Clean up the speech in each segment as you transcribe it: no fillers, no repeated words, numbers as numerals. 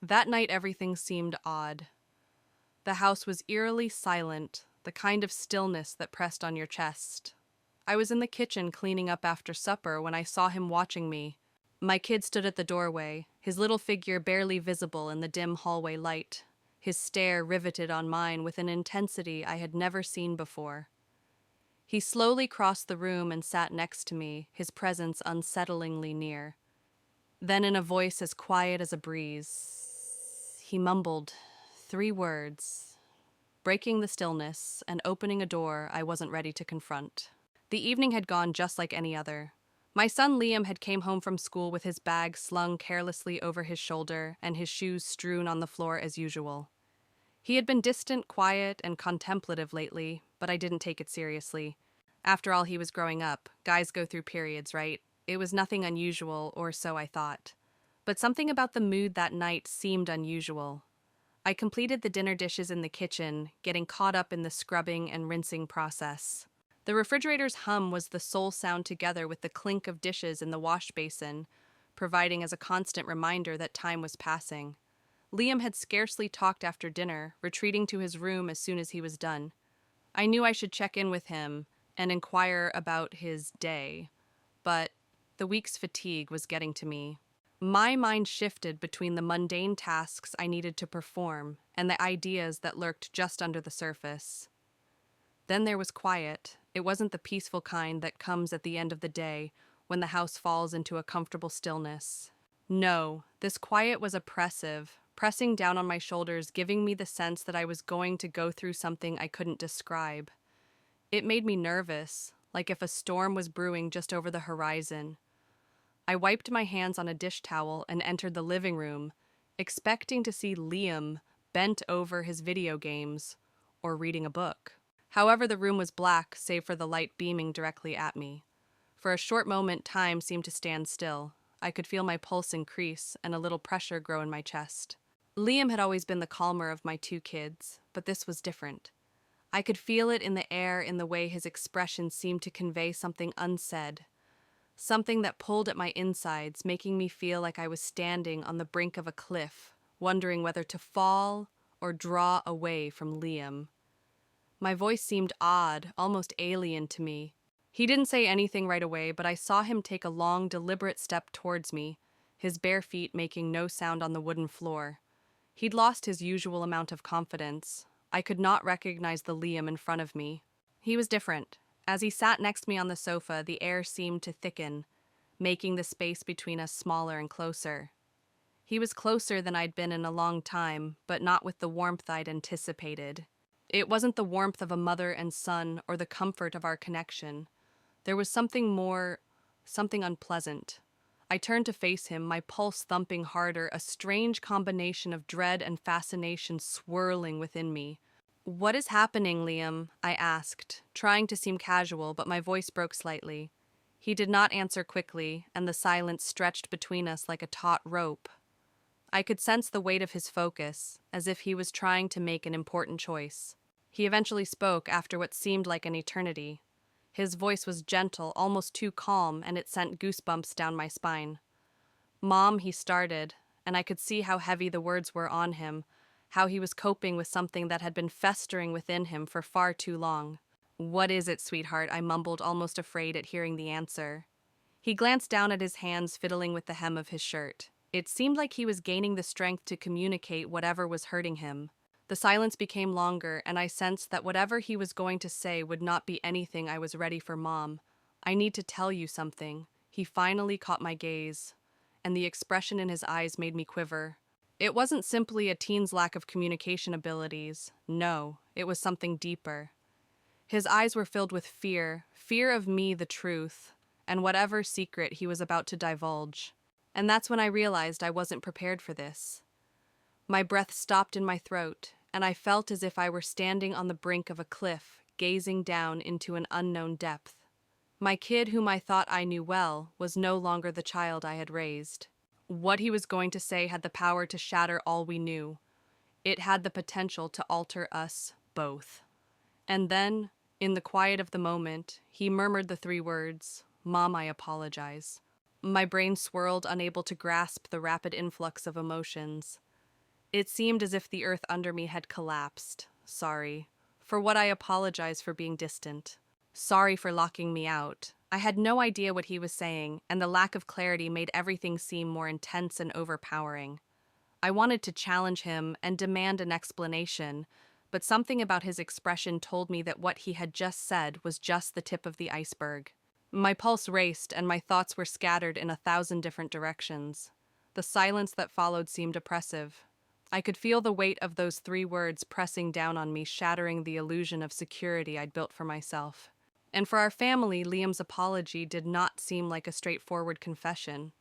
That night, everything seemed odd. The house was eerily silent, the kind of stillness that pressed on your chest. I was in the kitchen cleaning up after supper when I saw him watching me. My kid stood at the doorway, his little figure barely visible in the dim hallway light, his stare riveted on mine with an intensity I had never seen before. He slowly crossed the room and sat next to me, his presence unsettlingly near. Then, in a voice as quiet as a breeze, he mumbled 3 words, breaking the stillness and opening a door I wasn't ready to confront. The evening had gone just like any other. My son Liam had came home from school with his bag slung carelessly over his shoulder and his shoes strewn on the floor as usual. He had been distant, quiet, and contemplative lately, but I didn't take it seriously. After all, he was growing up. Guys go through periods, right? It was nothing unusual, or so I thought. But something about the mood that night seemed unusual. I completed the dinner dishes in the kitchen, getting caught up in the scrubbing and rinsing process. The refrigerator's hum was the sole sound together with the clink of dishes in the wash basin, providing as a constant reminder that time was passing. Liam had scarcely talked after dinner, retreating to his room as soon as he was done. I knew I should check in with him and inquire about his day, but the week's fatigue was getting to me. My mind shifted between the mundane tasks I needed to perform and the ideas that lurked just under the surface. Then there was quiet. It wasn't the peaceful kind that comes at the end of the day when the house falls into a comfortable stillness. No, this quiet was oppressive, pressing down on my shoulders, giving me the sense that I was going to go through something I couldn't describe. It made me nervous, like if a storm was brewing just over the horizon. I wiped my hands on a dish towel and entered the living room, expecting to see Liam bent over his video games or reading a book. However, the room was black, save for the light beaming directly at me. For a short moment, time seemed to stand still. I could feel my pulse increase and a little pressure grow in my chest. Liam had always been the calmer of my 2 kids, but this was different. I could feel it in the air, in the way his expression seemed to convey something unsaid, something that pulled at my insides, making me feel like I was standing on the brink of a cliff, wondering whether to fall or draw away from Liam. My voice seemed odd, almost alien to me. He didn't say anything right away, but I saw him take a long, deliberate step towards me, his bare feet making no sound on the wooden floor. He'd lost his usual amount of confidence. I could not recognize the Liam in front of me. He was different. As he sat next to me on the sofa, the air seemed to thicken, making the space between us smaller and closer. He was closer than I'd been in a long time, but not with the warmth I'd anticipated. It wasn't the warmth of a mother and son or the comfort of our connection. There was something more, something unpleasant. I turned to face him, my pulse thumping harder, a strange combination of dread and fascination swirling within me. "What is happening, Liam?" I asked, trying to seem casual, but my voice broke slightly. He did not answer quickly, and the silence stretched between us like a taut rope. I could sense the weight of his focus, as if he was trying to make an important choice. He eventually spoke after what seemed like an eternity. His voice was gentle, almost too calm, and it sent goosebumps down my spine. "Mom," he started, and I could see how heavy the words were on him, how he was coping with something that had been festering within him for far too long. "What is it, sweetheart?" I mumbled, almost afraid at hearing the answer. He glanced down at his hands fiddling with the hem of his shirt. It seemed like he was gaining the strength to communicate whatever was hurting him. The silence became longer, and I sensed that whatever he was going to say would not be anything I was ready for. "Mom, I need to tell you something." He finally caught my gaze, and the expression in his eyes made me quiver. It wasn't simply a teen's lack of communication abilities. No, it was something deeper. His eyes were filled with fear, fear of me, the truth, and whatever secret he was about to divulge. And that's when I realized I wasn't prepared for this. My breath stopped in my throat, and I felt as if I were standing on the brink of a cliff, gazing down into an unknown depth. My kid, whom I thought I knew well, was no longer the child I had raised. What he was going to say had the power to shatter all we knew. It had the potential to alter us both. And then, in the quiet of the moment, he murmured the 3 words, "Mom, I apologize." My brain swirled, unable to grasp the rapid influx of emotions. It seemed as if the earth under me had collapsed. Sorry. For what I apologize for being distant. Sorry for locking me out. I had no idea what he was saying, and the lack of clarity made everything seem more intense and overpowering. I wanted to challenge him and demand an explanation, but something about his expression told me that what he had just said was just the tip of the iceberg. My pulse raced, and my thoughts were scattered in 1,000 different directions. The silence that followed seemed oppressive. I could feel the weight of those 3 words pressing down on me, shattering the illusion of security I'd built for myself. And for our family, Liam's apology did not seem like a straightforward confession.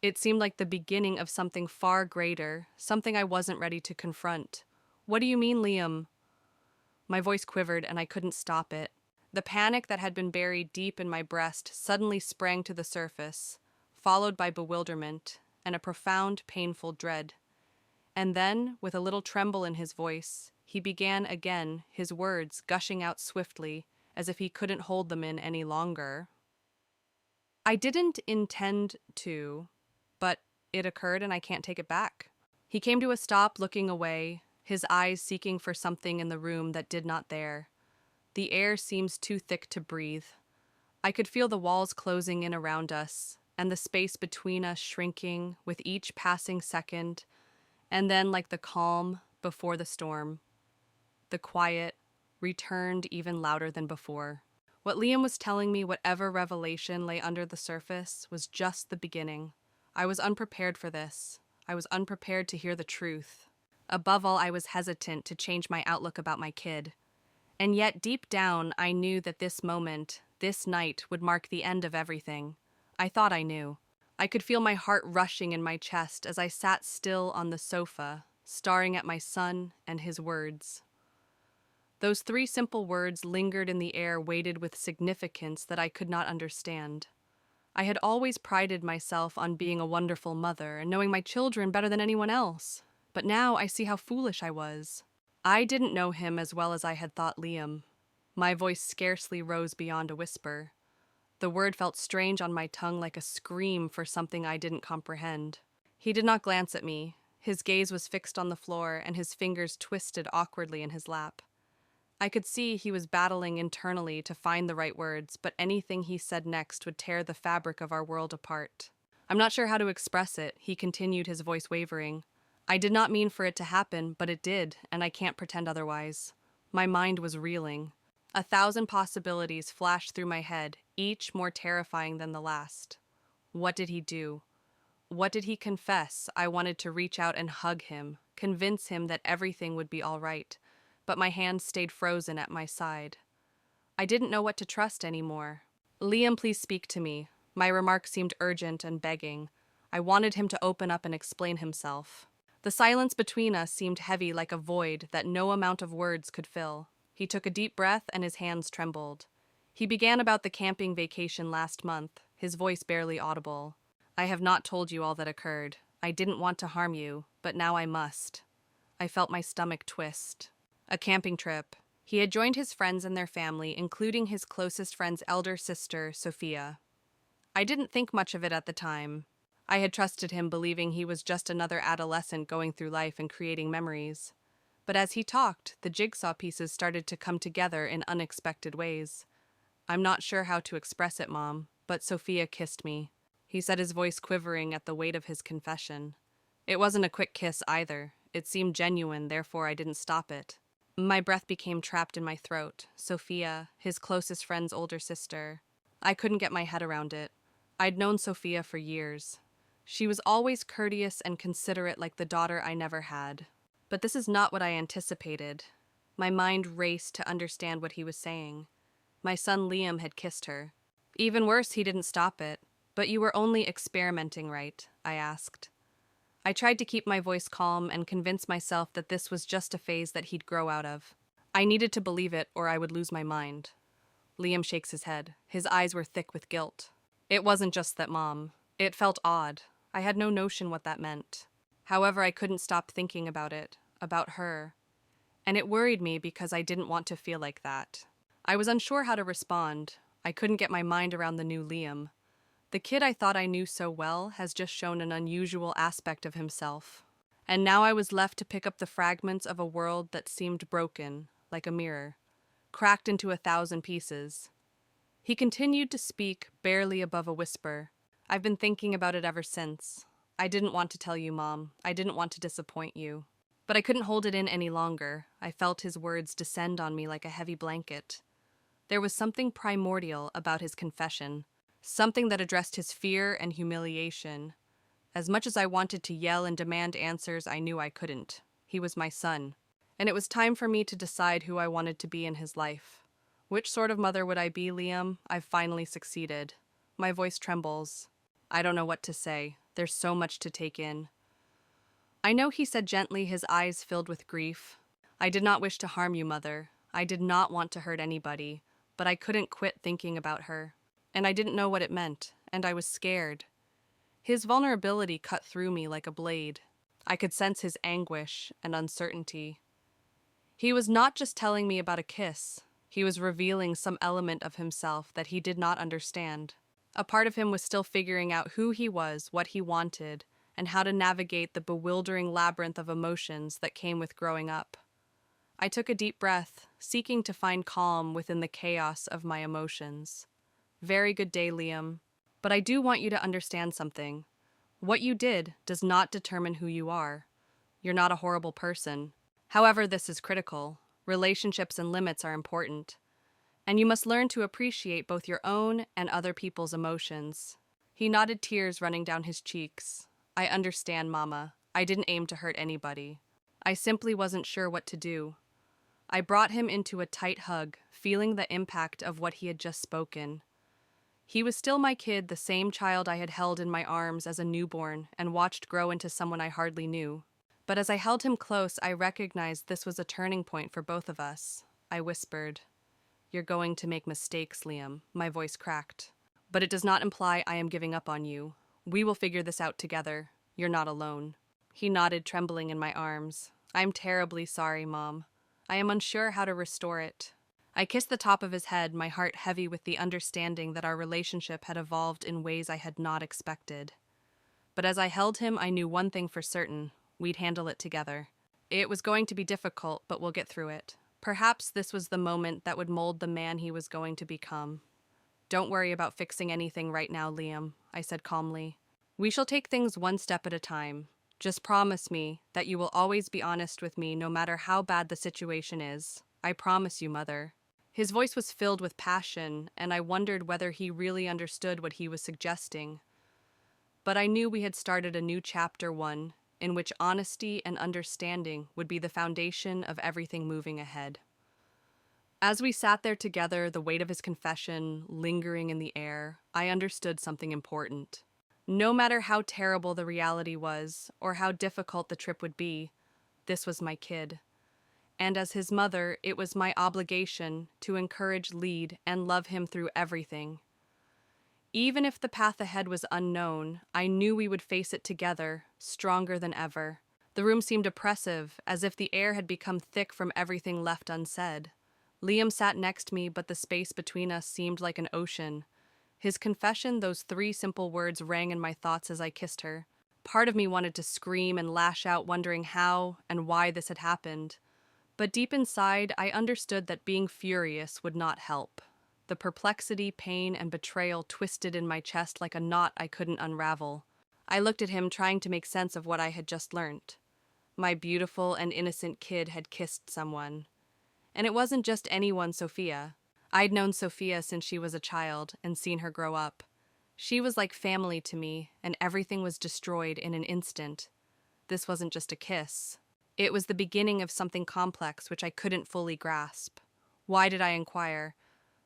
It seemed like the beginning of something far greater, something I wasn't ready to confront. "What do you mean, Liam?" My voice quivered, and I couldn't stop it. The panic that had been buried deep in my breast suddenly sprang to the surface, followed by bewilderment and a profound, painful dread. And then, with a little tremble in his voice, he began again, his words gushing out swiftly, as if he couldn't hold them in any longer. "I didn't intend to, but it occurred and I can't take it back." He came to a stop, looking away, his eyes seeking for something in the room that did not there. The air seems too thick to breathe. I could feel the walls closing in around us, and the space between us shrinking with each passing second, and then, like the calm before the storm, the quiet returned even louder than before. What Liam was telling me, whatever revelation lay under the surface, was just the beginning. I was unprepared for this. I was unprepared to hear the truth. Above all, I was hesitant to change my outlook about my kid. And yet, deep down, I knew that this moment, this night, would mark the end of everything. I thought I knew. I could feel my heart rushing in my chest as I sat still on the sofa, staring at my son and his words. Those 3 simple words lingered in the air, weighted with significance that I could not understand. I had always prided myself on being a wonderful mother and knowing my children better than anyone else. But now I see how foolish I was. I didn't know him as well as I had thought Liam. My voice scarcely rose beyond a whisper. The word felt strange on my tongue, like a scream for something I didn't comprehend. He did not glance at me. His gaze was fixed on the floor, and his fingers twisted awkwardly in his lap. I could see he was battling internally to find the right words, but anything he said next would tear the fabric of our world apart. "I'm not sure how to express it," he continued, his voice wavering. "I did not mean for it to happen, but it did, and I can't pretend otherwise." My mind was reeling. 1,000 possibilities flashed through my head, each more terrifying than the last. What did he do? What did he confess? I wanted to reach out and hug him, convince him that everything would be all right, but my hands stayed frozen at my side. I didn't know what to trust anymore. "Liam, please speak to me." My remark seemed urgent and begging. I wanted him to open up and explain himself. The silence between us seemed heavy, like a void that no amount of words could fill. He took a deep breath and his hands trembled. He began about the camping vacation last month, his voice barely audible. "I have not told you all that occurred. I didn't want to harm you, but now I must." I felt my stomach twist. A camping trip. He had joined his friends and their family, including his closest friend's elder sister, Sophia. I didn't think much of it at the time. I had trusted him, believing he was just another adolescent going through life and creating memories. But as he talked, the jigsaw pieces started to come together in unexpected ways. "I'm not sure how to express it, Mom, but Sophia kissed me," he said, his voice quivering at the weight of his confession. It wasn't a quick kiss either. It seemed genuine, therefore I didn't stop it. My breath became trapped in my throat. Sophia, his closest friend's older sister. I couldn't get my head around it. I'd known Sophia for years. She was always courteous and considerate, like the daughter I never had. But this is not what I anticipated. My mind raced to understand what he was saying. My son Liam had kissed her. Even worse, he didn't stop it. "But you were only experimenting, right?" I asked. I tried to keep my voice calm and convince myself that this was just a phase that he'd grow out of. I needed to believe it, or I would lose my mind. Liam shakes his head. His eyes were thick with guilt. "It wasn't just that, Mom. It felt odd. I had no notion what that meant. However, I couldn't stop thinking about it, about her. And it worried me because I didn't want to feel like that. I was unsure how to respond. I couldn't get my mind around the new Liam. The kid I thought I knew so well has just shown an unusual aspect of himself. And now I was left to pick up the fragments of a world that seemed broken, like a mirror, cracked into 1,000 pieces. He continued to speak, barely above a whisper. I've been thinking about it ever since. I didn't want to tell you, Mom. I didn't want to disappoint you. But I couldn't hold it in any longer. I felt his words descend on me like a heavy blanket. There was something primordial about his confession, something that addressed his fear and humiliation. As much as I wanted to yell and demand answers, I knew I couldn't. He was my son, and it was time for me to decide who I wanted to be in his life. Which sort of mother would I be, Liam? I've finally succeeded. My voice trembles. I don't know what to say. There's so much to take in. I know, he said gently, his eyes filled with grief. I did not wish to harm you, Mother. I did not want to hurt anybody, but I couldn't quit thinking about her. And I didn't know what it meant, and I was scared. His vulnerability cut through me like a blade. I could sense his anguish and uncertainty. He was not just telling me about a kiss. He was revealing some element of himself that he did not understand. A part of him was still figuring out who he was, what he wanted, and how to navigate the bewildering labyrinth of emotions that came with growing up. I took a deep breath, seeking to find calm within the chaos of my emotions. Very good day, Liam. But I do want you to understand something. What you did does not determine who you are. You're not a horrible person. However, this is critical. Relationships and limits are important. And you must learn to appreciate both your own and other people's emotions. He nodded, tears running down his cheeks. I understand, Mama. I didn't aim to hurt anybody. I simply wasn't sure what to do. I brought him into a tight hug, feeling the impact of what he had just spoken. He was still my kid, the same child I had held in my arms as a newborn and watched grow into someone I hardly knew. But as I held him close, I recognized this was a turning point for both of us. I whispered, "You're going to make mistakes, Liam." My voice cracked. "But it does not imply I am giving up on you. We will figure this out together. You're not alone." He nodded, trembling in my arms. "I'm terribly sorry, Mom. I am unsure how to restore it." I kissed the top of his head, my heart heavy with the understanding that our relationship had evolved in ways I had not expected. But as I held him, I knew one thing for certain. We'd handle it together. It was going to be difficult, but we'll get through it. Perhaps this was the moment that would mold the man he was going to become. "Don't worry about fixing anything right now, Liam," I said calmly. "We shall take things one step at a time. Just promise me that you will always be honest with me no matter how bad the situation is. I promise you, Mother." His voice was filled with passion, and I wondered whether he really understood what he was suggesting. But I knew we had started a new chapter, one in which honesty and understanding would be the foundation of everything moving ahead. As we sat there together, the weight of his confession lingering in the air, I understood something important. No matter how terrible the reality was, or how difficult the trip would be, this was my kid. And as his mother, it was my obligation to encourage, lead, and love him through everything. Even if the path ahead was unknown, I knew we would face it together, stronger than ever. The room seemed oppressive, as if the air had become thick from everything left unsaid. Liam sat next to me, but the space between us seemed like an ocean. His confession, those 3 simple words, rang in my thoughts as I kissed her. Part of me wanted to scream and lash out, wondering how and why this had happened. But deep inside, I understood that being furious would not help. The perplexity, pain, and betrayal twisted in my chest like a knot I couldn't unravel. I looked at him, trying to make sense of what I had just learnt. My beautiful and innocent kid had kissed someone. And it wasn't just anyone, Sophia. I'd known Sophia since she was a child and seen her grow up. She was like family to me, and everything was destroyed in an instant. This wasn't just a kiss. It was the beginning of something complex which I couldn't fully grasp. Why did I inquire?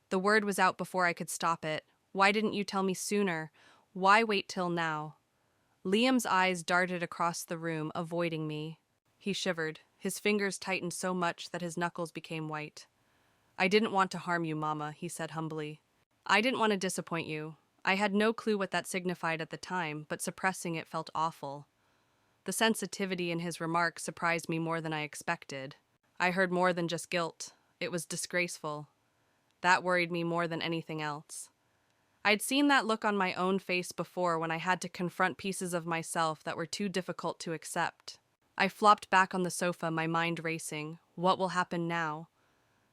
The word was out before I could stop it. Why didn't you tell me sooner? Why wait till now? Liam's eyes darted across the room, avoiding me. He shivered. His fingers tightened so much that his knuckles became white. "I didn't want to harm you, Mama," he said humbly. "I didn't want to disappoint you. I had no clue what that signified at the time, but suppressing it felt awful." The sensitivity in his remarks surprised me more than I expected. I heard more than just guilt. It was disgraceful. That worried me more than anything else. I'd seen that look on my own face before when I had to confront pieces of myself that were too difficult to accept. I flopped back on the sofa, my mind racing. What will happen now?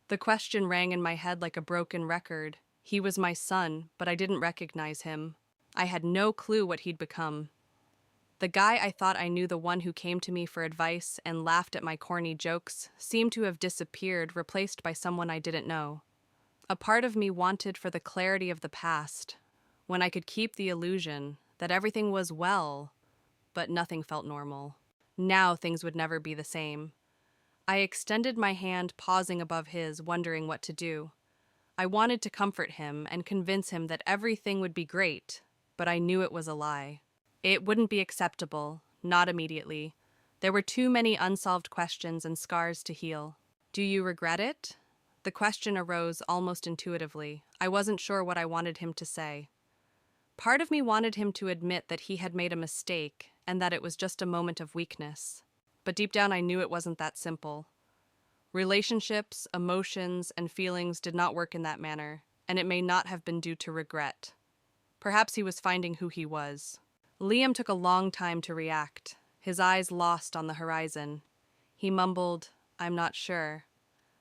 The question rang in my head like a broken record. He was my son, but I didn't recognize him. I had no clue what he'd become. The guy I thought I knew, the one who came to me for advice and laughed at my corny jokes, seemed to have disappeared, replaced by someone I didn't know. A part of me wanted for the clarity of the past, when I could keep the illusion that everything was well, but nothing felt normal. Now things would never be the same. I extended my hand, pausing above his, wondering what to do. I wanted to comfort him and convince him that everything would be great, but I knew it was a lie. It wouldn't be acceptable, not immediately. There were too many unsolved questions and scars to heal. Do you regret it? The question arose almost intuitively. I wasn't sure what I wanted him to say. Part of me wanted him to admit that he had made a mistake and that it was just a moment of weakness. But deep down I knew it wasn't that simple. Relationships, emotions, and feelings did not work in that manner, and it may not have been due to regret. Perhaps he was finding who he was. Liam took a long time to react, his eyes lost on the horizon. He mumbled, "I'm not sure."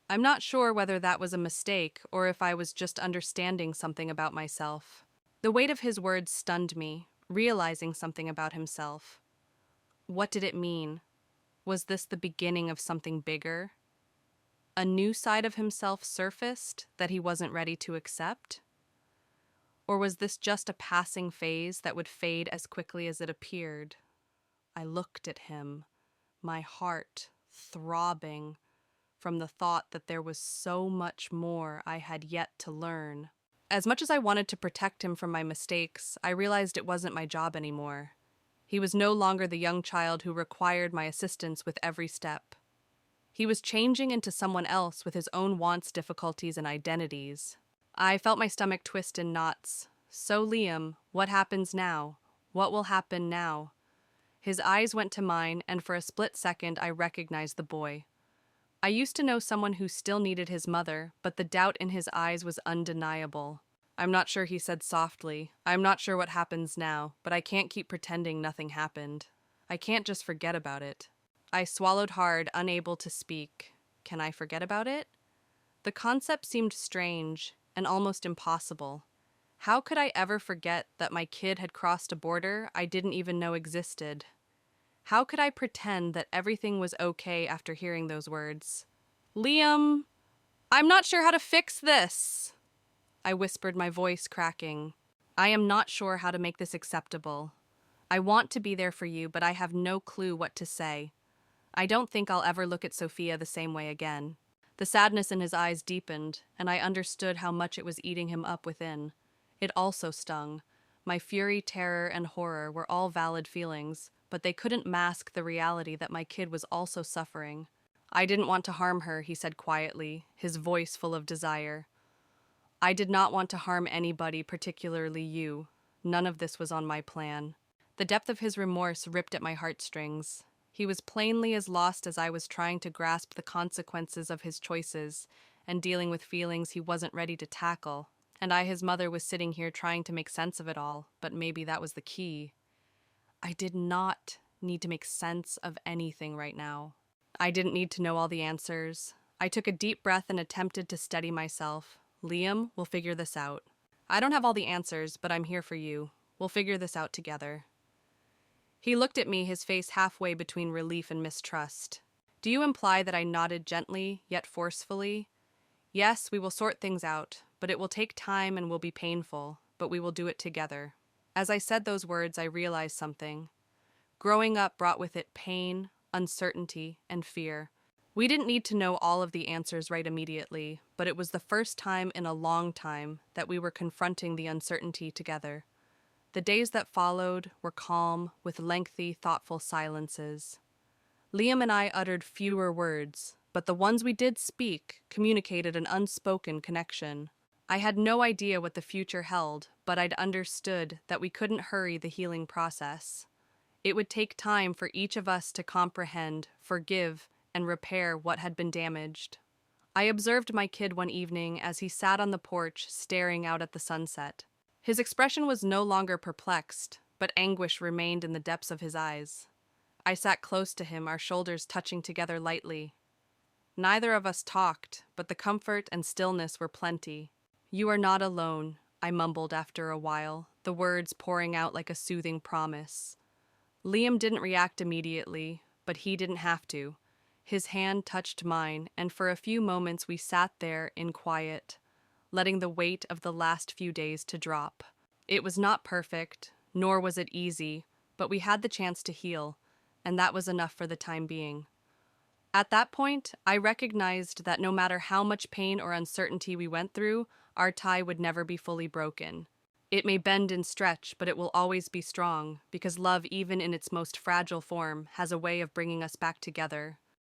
I'm not sure whether that was a mistake or if I was just understanding something about myself. The weight of his words stunned me, realizing something about himself. What did it mean? Was this the beginning of something bigger? A new side of himself surfaced that he wasn't ready to accept? Or was this just a passing phase that would fade as quickly as it appeared? I looked at him, my heart throbbing from the thought that there was so much more I had yet to learn. As much as I wanted to protect him from my mistakes, I realized it wasn't my job anymore. He was no longer the young child who required my assistance with every step. He was changing into someone else with his own wants, difficulties, and identities. I felt my stomach twist in knots. So, Liam, what happens now? What will happen now? His eyes went to mine, and for a split second I recognized the boy. I used to know someone who still needed his mother, but the doubt in his eyes was undeniable. "I'm not sure," he said softly. "I'm not sure what happens now, but I can't keep pretending nothing happened. I can't just forget about it." I swallowed hard, unable to speak. Can I forget about it? The concept seemed strange and almost impossible. How could I ever forget that my kid had crossed a border I didn't even know existed? How could I pretend that everything was okay after hearing those words? "Liam, I'm not sure how to fix this," I whispered, my voice cracking. "I am not sure how to make this acceptable. I want to be there for you, but I have no clue what to say. I don't think I'll ever look at Sophia the same way again." The sadness in his eyes deepened, and I understood how much it was eating him up within. It also stung. My fury, terror, and horror were all valid feelings, but they couldn't mask the reality that my kid was also suffering. "I didn't want to harm her," he said quietly, his voice full of desire. "I did not want to harm anybody, particularly you. None of this was on my plan." The depth of his remorse ripped at my heartstrings. He was plainly as lost as I was, trying to grasp the consequences of his choices and dealing with feelings he wasn't ready to tackle. And I, his mother, was sitting here trying to make sense of it all, but maybe that was the key. I did not need to make sense of anything right now. I didn't need to know all the answers. I took a deep breath and attempted to steady myself. "Liam, we'll figure this out. I don't have all the answers, but I'm here for you. We'll figure this out together." He looked at me, his face halfway between relief and mistrust. "Do you imply that I nodded gently, yet forcefully? Yes, we will sort things out, but it will take time and will be painful, but we will do it together." As I said those words, I realized something. Growing up brought with it pain, uncertainty, and fear. We didn't need to know all of the answers right immediately, but it was the first time in a long time that we were confronting the uncertainty together. The days that followed were calm, with lengthy, thoughtful silences. Liam and I uttered fewer words, but the ones we did speak communicated an unspoken connection. I had no idea what the future held, but I'd understood that we couldn't hurry the healing process. It would take time for each of us to comprehend, forgive, and repair what had been damaged. I observed my kid one evening as he sat on the porch staring out at the sunset. His expression was no longer perplexed, but anguish remained in the depths of his eyes. I sat close to him, our shoulders touching together lightly. Neither of us talked, but the comfort and stillness were plenty. "You are not alone," I mumbled after a while, the words pouring out like a soothing promise. Liam didn't react immediately, but he didn't have to. His hand touched mine, and for a few moments we sat there in quiet, letting the weight of the last few days to drop. It was not perfect, nor was it easy, but we had the chance to heal, and that was enough for the time being. At that point, I recognized that no matter how much pain or uncertainty we went through, our tie would never be fully broken. It may bend and stretch, but it will always be strong, because love, even in its most fragile form, has a way of bringing us back together,